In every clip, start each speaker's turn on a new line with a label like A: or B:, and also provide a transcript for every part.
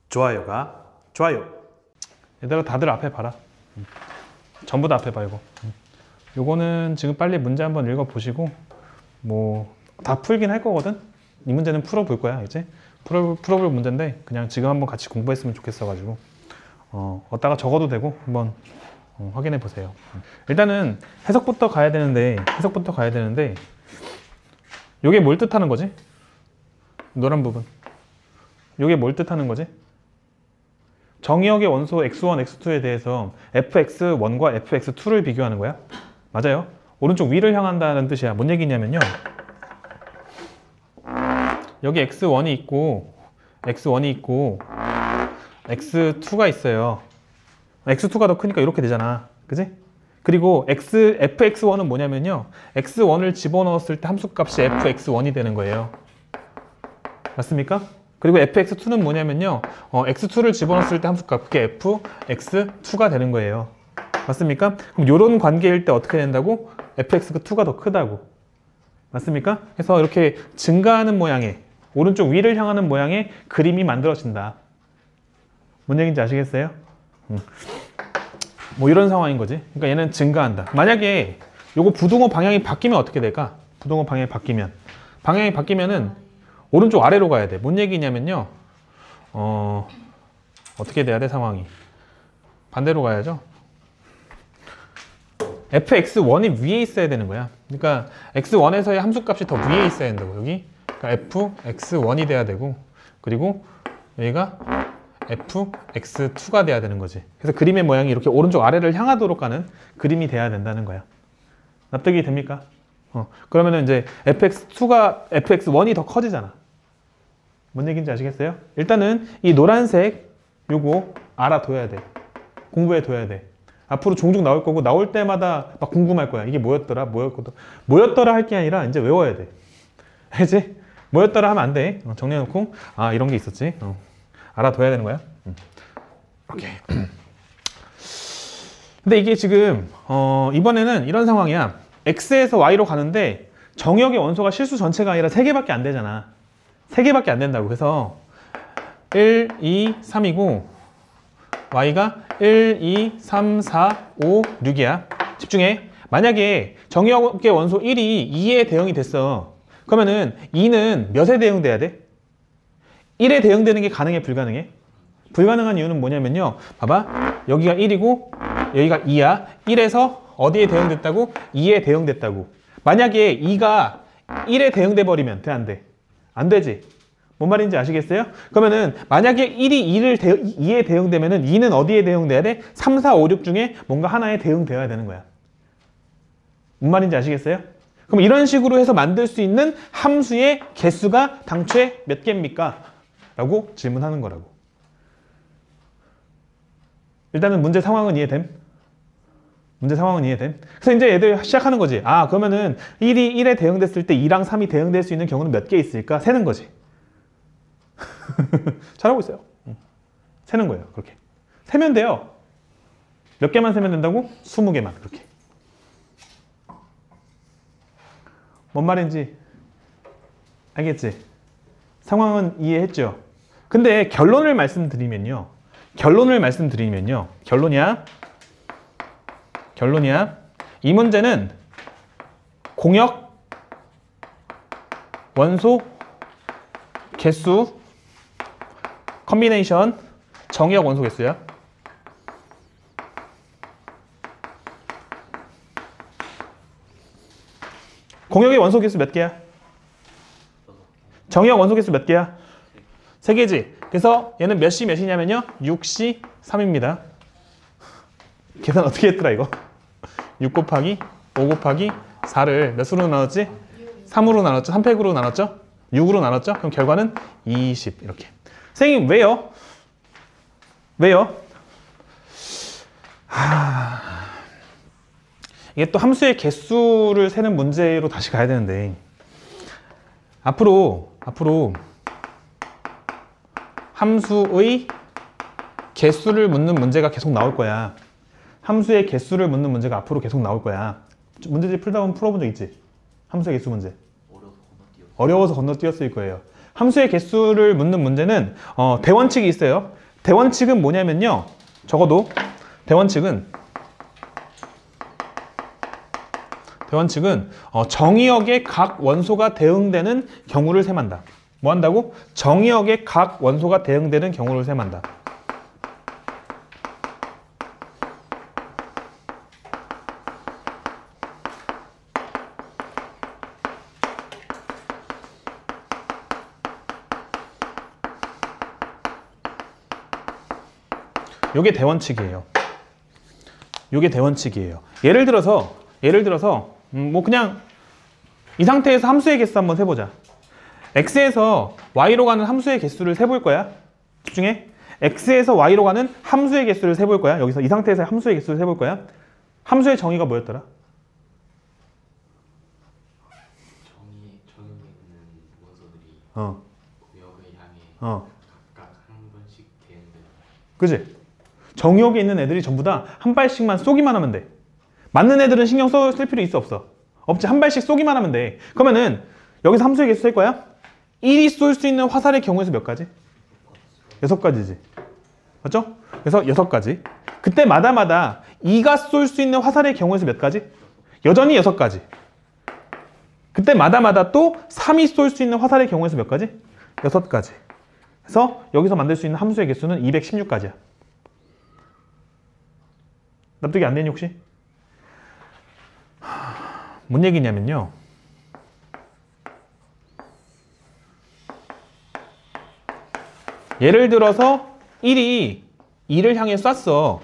A: 좋아요가 좋아요. 얘들아 다들 앞에 봐라. 전부 다 앞에 봐 이거. 요거는 지금 빨리 문제 한번 읽어보시고 뭐 다 풀긴 할 거거든. 이 문제는 풀어볼 거야 이제. 풀어볼 문제인데 그냥 지금 한번 같이 공부했으면 좋겠어가지고 어디다가 적어도 되고 한번 확인해 보세요. 일단은 해석부터 가야 되는데 요게 뭘 뜻하는 거지? 노란 부분 요게 뭘 뜻하는 거지? 정의역의 원소 x1, x2에 대해서 fx1과 fx2를 비교하는 거야. 맞아요. 오른쪽 위를 향한다는 뜻이야. 뭔 얘기냐면요, 여기 x1이 있고 x2가 있어요. x2가 더 크니까 이렇게 되잖아. 그지? 그리고 fx1은 뭐냐면요, x1을 집어넣었을 때 함수값이 fx1이 되는 거예요. 맞습니까? 그리고 fx2는 뭐냐면요, x2를 집어넣었을 때 함수값, 그게 fx2가 되는 거예요. 맞습니까? 그럼 이런 관계일 때 어떻게 된다고? fx2가 더 크다고. 맞습니까? 그래서 이렇게 증가하는 모양의, 오른쪽 위를 향하는 모양의 그림이 만들어진다. 뭔 얘기인지 아시겠어요? 뭐 이런 상황인 거지. 그러니까 얘는 증가한다. 만약에 요거 부동호 방향이 바뀌면 어떻게 될까? 부동호 방향이 바뀌면은 오른쪽 아래로 가야 돼. 뭔 얘기냐면요, 어떻게 돼야 돼? 상황이 반대로 가야죠. fx1이 위에 있어야 되는 거야. 그러니까 x1에서의 함수값이 더 위에 있어야 된다고. 여기 그러니까 fx1이 돼야 되고, 그리고 여기가 fx2가 돼야 되는 거지. 그래서 그림의 모양이 이렇게 오른쪽 아래를 향하도록 가는 그림이 돼야 된다는 거야. 납득이 됩니까? 그러면은 이제 fx1이 더 커지잖아. 뭔 얘기인지 아시겠어요? 일단은 이 노란색 요거 알아둬야 돼. 공부해 둬야 돼. 앞으로 종종 나올 거고, 나올 때마다 막 궁금할 거야. 이게 뭐였더라? 뭐였더라 할 게 아니라 이제 외워야 돼. 알지? 뭐였더라 하면 안 돼. 정리해놓고, 아, 이런 게 있었지. 알아둬야 되는 거야. 오케이. 근데 이게 지금 이번에는 이런 상황이야. x에서 y로 가는데 정의역의 원소가 실수 전체가 아니라 3개밖에 안 되잖아. 3개밖에 안 된다고. 그래서 1, 2, 3이고 y가 1, 2, 3, 4, 5, 6이야. 집중해. 만약에 정의역의 원소 1이 2에 대응이 됐어. 그러면은 2는 몇에 대응돼야 돼? 1에 대응되는 게 가능해, 불가능해? 불가능한 이유는 뭐냐면요, 봐봐. 여기가 1이고 여기가 2야. 1에서 어디에 대응됐다고? 2에 대응됐다고. 만약에 2가 1에 대응돼 버리면 돼, 안 돼? 안 되지. 뭔 말인지 아시겠어요? 그러면은 만약에 1이 2에 대응되면은 2는 어디에 대응돼야 돼? 3, 4, 5, 6 중에 뭔가 하나에 대응되어야 되는 거야. 뭔 말인지 아시겠어요? 그럼 이런 식으로 해서 만들 수 있는 함수의 개수가 당초에 몇 개입니까? 라고 질문하는 거라고. 일단은 문제 상황은 이해됨? 문제 상황은 이해됨? 그래서 이제 얘들 시작하는 거지. 아, 그러면은 1이 1에 대응됐을 때 2랑 3이 대응될 수 있는 경우는 몇 개 있을까? 세는 거지. 잘하고 있어요. 세는 거예요. 그렇게 세면 돼요. 몇 개만 세면 된다고? 20개만. 그렇게. 뭔 말인지 알겠지? 상황은 이해했죠? 근데 결론을 말씀드리면요, 결론이야. 이 문제는 공역 원소 개수 컨비네이션 정의역 원소 개수야. 공역의 원소 개수 몇 개야? 정의역 원소 개수 몇 개야? 3개지. 그래서 얘는 몇 시 몇이냐면요, 6시 3입니다. 계산 어떻게 했더라 이거? 6 곱하기 5 곱하기 4를 몇 수로 나눴지? 3으로 나눴죠? 3팩으로 나눴죠? 6으로 나눴죠? 그럼 결과는 20 이렇게. 선생님 왜요? 이게 또 함수의 개수를 세는 문제로 다시 가야 되는데, 앞으로 함수의 개수를 묻는 문제가 계속 나올 거야. 함수의 개수를 묻는 문제가 앞으로 계속 나올 거야. 문제집 풀다 보면 풀어본 적 있지? 함수의 개수 문제. 어려워서 건너뛰었을 거예요. 함수의 개수를 묻는 문제는 대원칙이 있어요. 대원칙은 뭐냐면요. 적어도 대원칙은 정의역의 각 원소가 대응되는 경우를 셈한다. 뭐 한다고? 정의역의 각 원소가 대응되는 경우를 셈한다. 요게 대원칙이에요. 요게 대원칙이에요. 예를 들어서 뭐 그냥 이 상태에서 함수의 개수 한번 세보자. x에서 y로 가는 함수의 개수를 세볼 거야. 집중해. x에서 y로 가는 함수의 개수를 세볼 거야. 여기서 이 상태에서 함수의 개수를 세볼 거야. 함수의 정의가 뭐였더라?
B: 정의에 있는 원소들이
A: 어.
B: 구역을 향해 각각 한 번씩 대응된다.
A: 그지? 정의역에 있는 애들이 전부 다 한 발씩만 쏘기만 하면 돼. 맞는 애들은 신경 쓸 필요 있어 없어? 없지. 한 발씩 쏘기만 하면 돼. 그러면은 여기서 함수의 개수 셀 거야? 1이 쏠 수 있는 화살의 경우에서 몇 가지? 6가지지. 맞죠? 그래서 6가지. 그때마다마다 2가 쏠 수 있는 화살의 경우에서 몇 가지? 여전히 6가지. 그때마다마다 또 3이 쏠 수 있는 화살의 경우에서 몇 가지? 6가지. 그래서 여기서 만들 수 있는 함수의 개수는 216가지야. 납득이 안 되니 혹시? 뭔 얘기냐면요. 예를 들어서 1이 2를 향해 쐈어.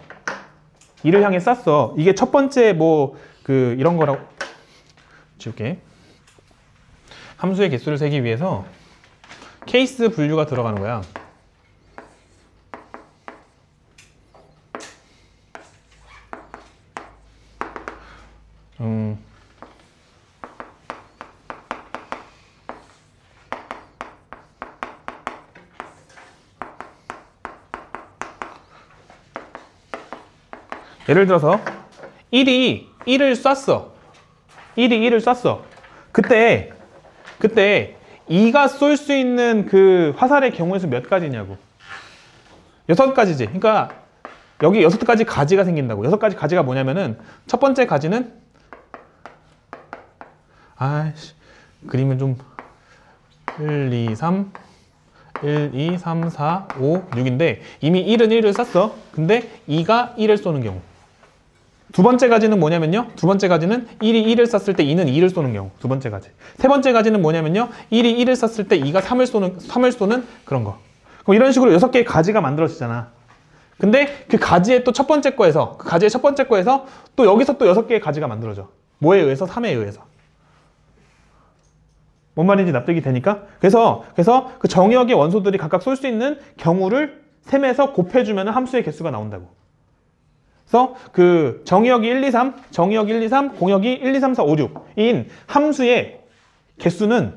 A: 2를 향해 쐈어. 이게 첫 번째 뭐 이런 거라고 지울게. 함수의 개수를 세기 위해서 케이스 분류가 들어가는 거야. 예를 들어서 1이 1을 쐈어. 1이 1을 쐈어. 그때 2가 쏠 수 있는 그 화살의 경우에서 몇 가지냐고. 6가지지. 그러니까 여기 6가지 가지가 생긴다고. 6가지 가지가 뭐냐면은 첫 번째 가지는 그림은 좀 1, 2, 3 4, 5, 6인데 이미 1은 1을 쐈어. 근데 2가 1을 쏘는 경우. 두 번째 가지는 뭐냐면요. 두 번째 가지는 1이 1을 쐈을 때 2는 2를 쏘는 경우. 두 번째 가지. 세 번째 가지는 뭐냐면요. 1이 1을 쐈을 때 2가 3을 쏘는 그런 거. 그럼 이런 식으로 6개의 가지가 만들어지잖아. 근데 그 가지의 또 첫 번째 거에서 또 여기서 또 6개의 가지가 만들어져. 뭐에 의해서? 3에 의해서. 뭔 말인지 납득이 되니까? 그래서 그 정의역의 원소들이 각각 쏠 수 있는 경우를 셈에서 곱해주면 함수의 개수가 나온다고. 그래서 그 정의역이 1, 2, 3, 공역이 1, 2, 3, 4, 5, 6인 함수의 개수는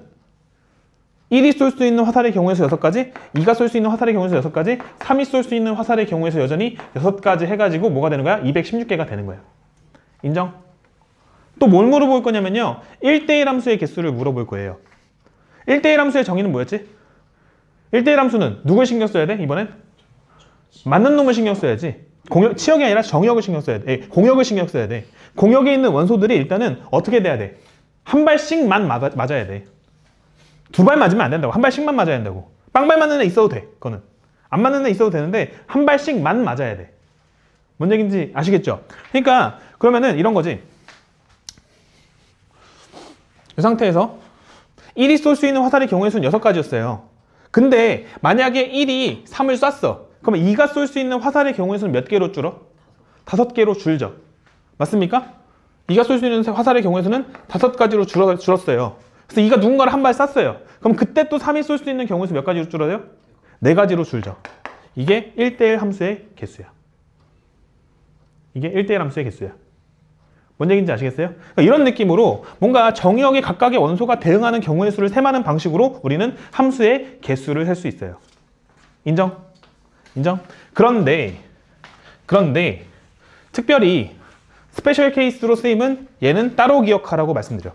A: 1이 쏠 수 있는 화살의 경우에서 6가지, 2가 쏠 수 있는 화살의 경우에서 6가지, 3이 쏠 수 있는 화살의 경우에서 여전히 6가지 해가지고 뭐가 되는 거야? 216개가 되는 거야. 인정? 또 뭘 물어볼 거냐면요. 1대1 함수의 개수를 물어볼 거예요. 1대1 함수의 정의는 뭐였지? 1대1 함수는 누굴 신경 써야 돼? 이번엔? 맞는 놈을 신경 써야지. 치역이 아니라 정역을 신경 써야 돼. 공역을 신경 써야 돼. 공역에 있는 원소들이 일단은 어떻게 돼야 돼? 한 발씩만 맞아야 돼. 2발 맞으면 안 된다고. 한 발씩만 맞아야 된다고. 빵발 맞는 애 있어도 돼. 그거는. 안 맞는 애 있어도 되는데 한 발씩만 맞아야 돼. 뭔 얘기인지 아시겠죠? 그러니까 그러면은 이런 거지. 이 상태에서 1이 쏠 수 있는 화살의 경우의 수는 6가지였어요. 근데 만약에 1이 3을 쐈어. 그러면 2가 쏠 수 있는 화살의 경우의 수는 몇 개로 줄어? 5개로 줄죠. 맞습니까? 2가 쏠 수 있는 화살의 경우의 수는 5가지로 줄었어요. 그래서 2가 누군가를 한 발 쐈어요. 그럼 그때 또 3이 쏠 수 있는 경우의 수 몇 가지로 줄어요? 4가지로 줄죠. 이게 1대1 함수의 개수야. 이게 1대1 함수의 개수야. 뭔 얘기인지 아시겠어요? 그러니까 이런 느낌으로 뭔가 정의역의 각각의 원소가 대응하는 경우의 수를 셈하는 방식으로 우리는 함수의 개수를 셀 수 있어요. 인정? 인정? 그런데 특별히 스페셜 케이스로 쓰임은 얘는 따로 기억하라고 말씀드려.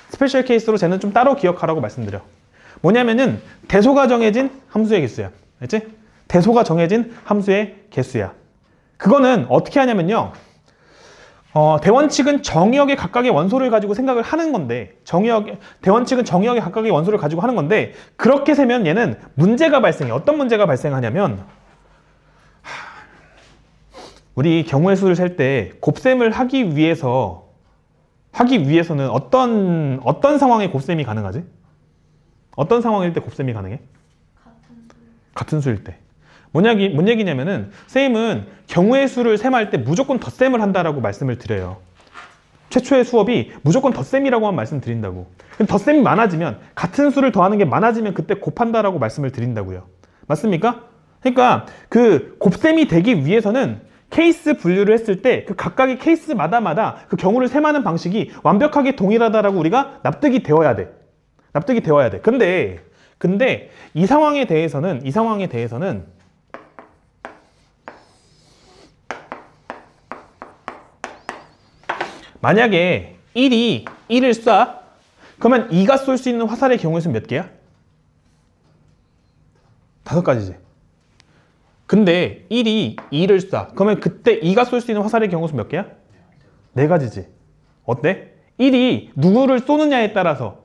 A: 스페셜 케이스로 쟤는 좀 따로 기억하라고 말씀드려. 뭐냐면은 대소가 정해진 함수의 개수야. 알지? 대소가 정해진 함수의 개수야. 그거는 어떻게 하냐면요. 대원칙은 정의역의 각각의 원소를 가지고 생각을 하는 건데, 대원칙은 정의역의 각각의 원소를 가지고 하는 건데, 그렇게 세면 얘는 문제가 발생해. 어떤 문제가 발생하냐면, 우리 경우의 수를 셀 때 곱셈을 하기 위해서는 어떤 상황에 곱셈이 가능하지? 어떤 상황일 때 곱셈이 가능해? 같은 수일 때. 뭔 얘기냐면은 쌤은 경우의 수를 셈할 때 무조건 덧셈을 한다라고 말씀을 드려요. 최초의 수업이 무조건 덧셈이라고만 말씀드린다고. 덧셈이 많아지면, 같은 수를 더하는 게 많아지면 그때 곱한다라고 말씀을 드린다고요. 맞습니까? 그러니까 그 곱셈이 되기 위해서는 케이스 분류를 했을 때 그 각각의 케이스마다 그 경우를 셈하는 방식이 완벽하게 동일하다라고 우리가 납득이 되어야 돼. 납득이 되어야 돼. 근데 이 상황에 대해서는 만약에 1을 쏴, 그러면 2가 쏠 수 있는 화살의 경우의 수는 몇 개야? 5가지지. 근데 1이 2를 쏴, 그러면 그때 2가 쏠 수 있는 화살의 경우의 수는 몇 개야? 4가지지. 어때? 1이 누구를 쏘느냐에 따라서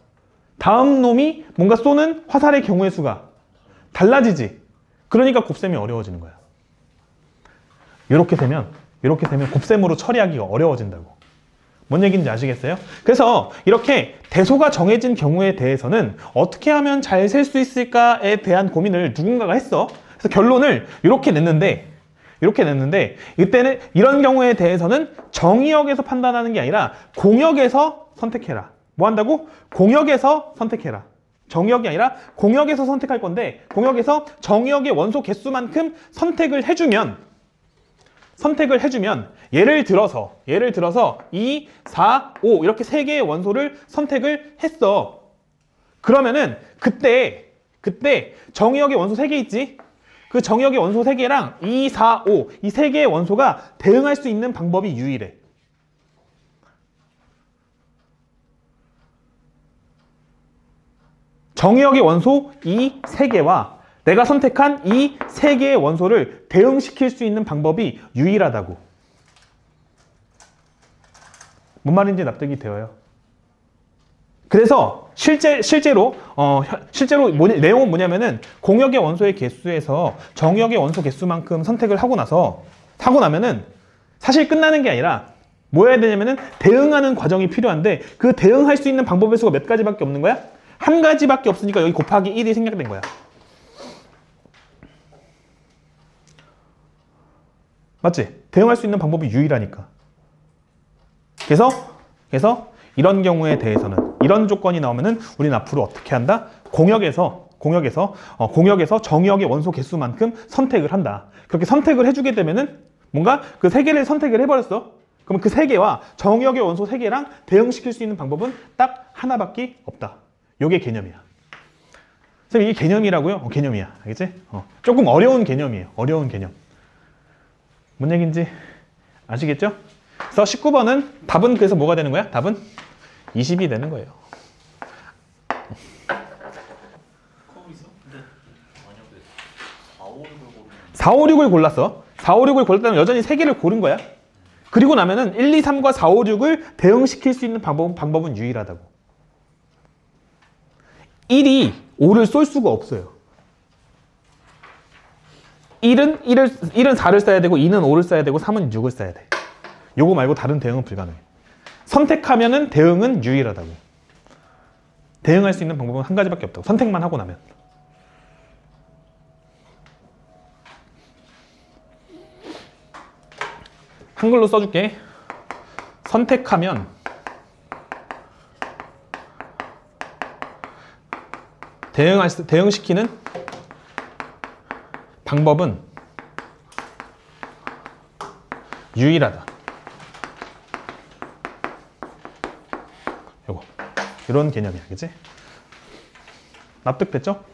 A: 다음 놈이 뭔가 쏘는 화살의 경우의 수가 달라지지. 그러니까 곱셈이 어려워지는 거야. 이렇게 되면 곱셈으로 처리하기가 어려워진다고. 뭔 얘기인지 아시겠어요? 그래서 이렇게 대소가 정해진 경우에 대해서는 어떻게 하면 잘 셀 수 있을까에 대한 고민을 누군가가 했어. 그래서 결론을 이렇게 냈는데 이때는 이런 경우에 대해서는 정의역에서 판단하는 게 아니라 공역에서 선택해라. 뭐 한다고? 공역에서 선택해라. 정의역이 아니라 공역에서 선택할 건데, 공역에서 정의역의 원소 개수만큼 선택을 해주면 예를 들어서 2, 4, 5 이렇게 3개의 원소를 선택을 했어. 그러면은 그때 정의역의 원소 3개 있지? 그 정의역의 원소 3개랑 2, 4, 5 이 3개의 원소가 대응할 수 있는 방법이 유일해. 정의역의 원소 이 3개와 내가 선택한 이 3개의 원소를 대응시킬 수 있는 방법이 유일하다고. 뭔 말인지 납득이 되어요. 그래서 실제로 내용은 뭐냐면은 공역의 원소의 개수에서 정역의 원소 개수만큼 선택을 하고 나면은 사실 끝나는 게 아니라 뭐 해야 되냐면은 대응하는 과정이 필요한데, 그 대응할 수 있는 방법의 수가 몇 가지밖에 없는 거야? 한 가지밖에 없으니까 여기 곱하기 1이 생략된 거야. 맞지? 대응할 수 있는 방법이 유일하니까. 그래서 이런 경우에 대해서는, 이런 조건이 나오면은 우리는 앞으로 어떻게 한다? 공역에서 정의역의 원소 개수만큼 선택을 한다. 그렇게 선택을 해주게 되면은 뭔가 그 3개를 선택을 해버렸어. 그럼 그 3개와 정의역의 원소 3개랑 대응시킬 수 있는 방법은 딱 하나밖에 없다. 요게 개념이야. 선생님, 이게 개념이라고요? 개념이야. 알겠지? 조금 어려운 개념이에요. 어려운 개념. 뭔 얘기인지 아시겠죠? 그래서 19번은 답은 그래서 뭐가 되는 거야? 답은 20이 되는 거예요.
B: 거기서? 근데 만약에 4, 5, 6을 고르면
A: 4, 5, 6을 골랐어. 4, 5, 6을 골랐다면 여전히 3개를 고른 거야. 그리고 나면은 1, 2, 3과 4, 5, 6을 대응시킬 수 있는 방법은 유일하다고. 1이 5를 쏠 수가 없어요. 1은 4를 써야 되고, 2는 5를 써야 되고, 3은 6을 써야 돼. 요거 말고 다른 대응은 불가능해. 선택하면은 대응은 유일하다고. 대응할 수 있는 방법은 한 가지밖에 없다고. 선택만 하고 나면. 한글로 써줄게. 선택하면 대응시키는 방법은 유일하다. 요거. 이런 개념이야. 그치? 납득됐죠?